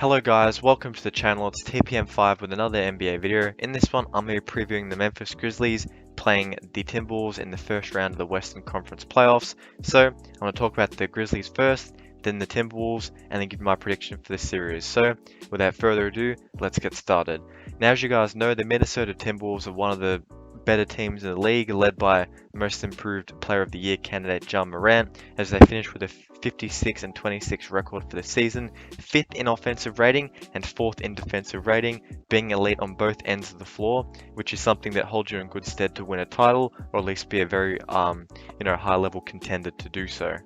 Hello guys, welcome to the channel. It's TPM5 with another NBA video. In this one, I'm going to be previewing the Memphis Grizzlies playing the Timberwolves in the first round of the Western Conference Playoffs. So, I'm going to talk about the Grizzlies first, then the Timberwolves, and then give my prediction for the series. So, without further ado, let's get started. Now, as you guys know, the Minnesota Timberwolves are one of the better teams in the league, led by most improved player of the year candidate Jaren Morant, as they finished with a 56 and 26 record for the season, 5th in offensive rating and 4th in defensive rating, being elite on both ends of the floor, which is something that holds you in good stead to win a title, or at least be a very high level contender to do so.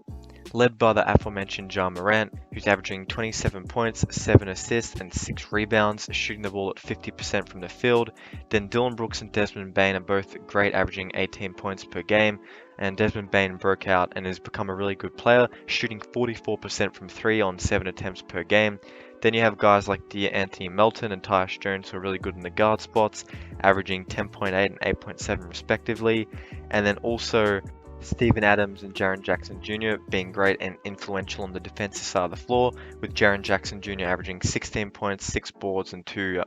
Led by the aforementioned Jaren Morant, who's averaging 27 points, 7 assists, and 6 rebounds, shooting the ball at 50% from the field. Then Dillon Brooks and Desmond Bane are both great, averaging 18 points per game. And Desmond Bane broke out and has become a really good player, shooting 44% from 3 on 7 attempts per game. Then you have guys like Anthony Melton and Tyus Jones who are really good in the guard spots, averaging 10.8 and 8.7 respectively. And then also Steven Adams and Jaren Jackson Jr. being great and influential on the defensive side of the floor, with Jaren Jackson Jr. averaging 16 points, 6 boards, and 2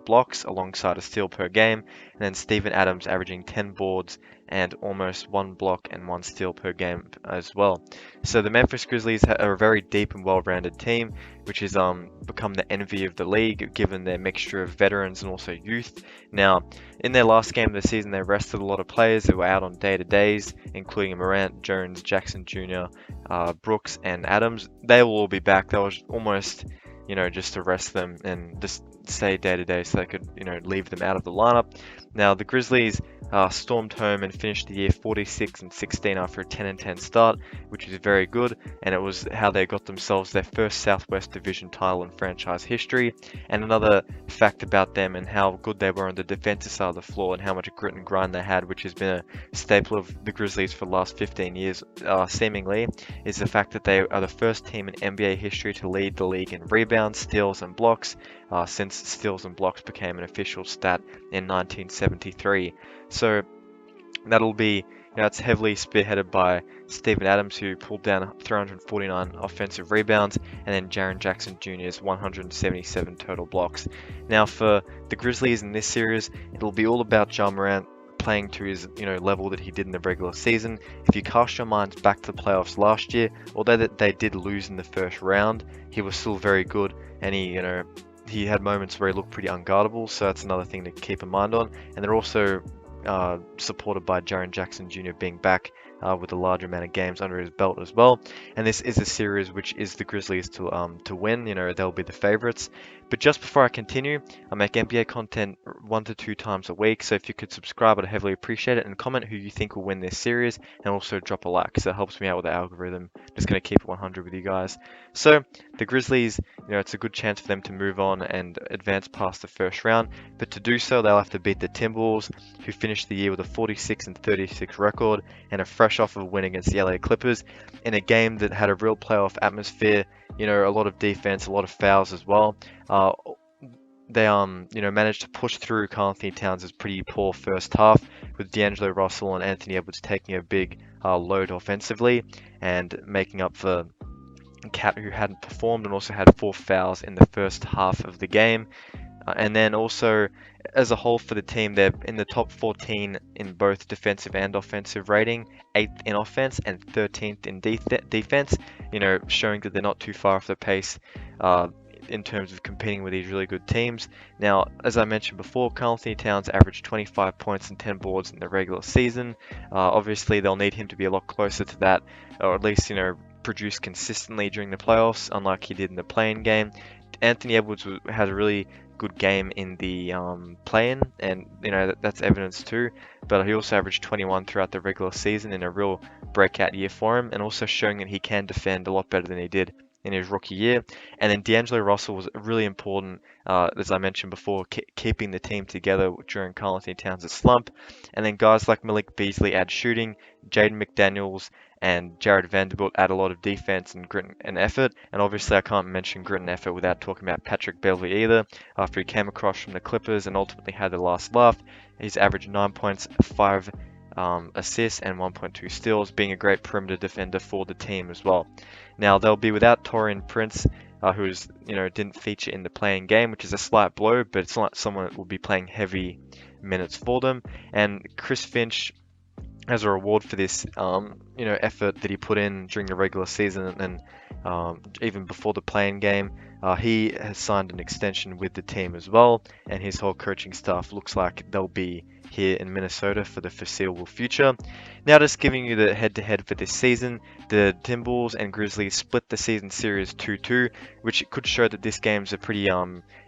blocks alongside a steal per game, and then Steven Adams averaging 10 boards and almost 1 block and 1 steal per game as well. So the Memphis Grizzlies are a very deep and well-rounded team, which has become the envy of the league given their mixture of veterans and also youth. Now, in their last game of the season, they rested a lot of players who were out on day-to-days, including Morant, Jones, Jackson Jr., Brooks, and Adams. They will all be back. That was almost, just to rest them and just stay day-to-day so they could, leave them out of the lineup. Now, the Grizzlies stormed home and finished the year 46 and 16 after a 10 and 10 start, which is very good, and it was how they got themselves their first Southwest Division title in franchise history. And another fact about them and how good they were on the defensive side of the floor and how much grit and grind they had, which has been a staple of the Grizzlies for the last 15 years, seemingly, is the fact that they are the first team in NBA history to lead the league in rebounds, steals, and blocks, since steals and blocks became an official stat in 1973. So that'll be, it's heavily spearheaded by Steven Adams, who pulled down 349 offensive rebounds, and then Jaren Jackson Jr.'s 177 total blocks. Now for the Grizzlies in this series, it'll be all about Jaren Morant playing to his level that he did in the regular season. If you cast your minds back to the playoffs last year, although they did lose in the first round, he was still very good, and he had moments where he looked pretty unguardable, so that's another thing to keep in mind on. And they're also supported by Jaren Jackson Jr. being back with a large amount of games under his belt as well. And this is a series which is the Grizzlies to win. They'll be the favorites. But just before I continue, I make NBA content 1 to 2 times a week, so if you could subscribe, I'd heavily appreciate it, and comment who you think will win this series, and also drop a like, so it helps me out with the algorithm. Just going to keep it 100 with you guys. So the Grizzlies, it's a good chance for them to move on and advance past the first round, but to do so, they'll have to beat the Timberwolves, who finished the year with a 46 and 36 record, and are fresh off of a win against the LA Clippers, in a game that had a real playoff atmosphere, a lot of defense, a lot of fouls as well. They managed to push through Karl-Anthony Towns' pretty poor first half, with D'Angelo Russell and Anthony Edwards taking a big load offensively and making up for Cat, who hadn't performed and also had 4 fouls in the first half of the game. And then also, as a whole for the team, they're in the top 14 in both defensive and offensive rating, 8th in offense and 13th in defense, showing that they're not too far off the pace in terms of competing with these really good teams. Now, as I mentioned before, Karl-Anthony Towns averaged 25 points and 10 boards in the regular season. Obviously, they'll need him to be a lot closer to that, or at least, produce consistently during the playoffs, unlike he did in the play-in game. Anthony Edwards had a really good game in the play-in, and that's evidence too, but he also averaged 21 throughout the regular season in a real breakout year for him, and also showing that he can defend a lot better than he did in his rookie year. And then D'Angelo Russell was really important, as I mentioned before, keeping the team together during Karl-Anthony Towns' slump. And then guys like Malik Beasley add shooting, Jaden McDaniels and Jared Vanderbilt add a lot of defense and grit and effort. And obviously I can't mention grit and effort without talking about Patrick Beverley either. After he came across from the Clippers and ultimately had the last laugh, he's averaged 9 points, 5 assists and 1.2 steals, being a great perimeter defender for the team as well. Now they'll be without Taurean Prince who's didn't feature in the playing game, which is a slight blow, but it's not someone that will be playing heavy minutes for them. And Chris Finch, as a reward for this, effort that he put in during the regular season and even before the playing game, he has signed an extension with the team as well, and his whole coaching staff looks like they'll be here in Minnesota for the foreseeable future. Now, just giving you the head-to-head for this season, the Timberwolves and Grizzlies split the season series 2-2, which could show that this game's a pretty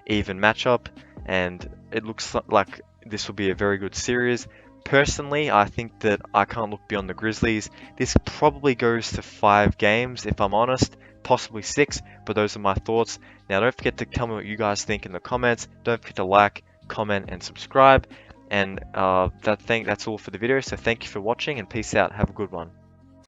even matchup, and it looks like this will be a very good series. Personally, I think that I can't look beyond the Grizzlies. This probably goes to 5 games, if I'm honest, possibly 6, but those are my thoughts. Now, don't forget to tell me what you guys think in the comments. Don't forget to like, comment, and subscribe. And that's all for the video, so thank you for watching, and peace out. Have a good one.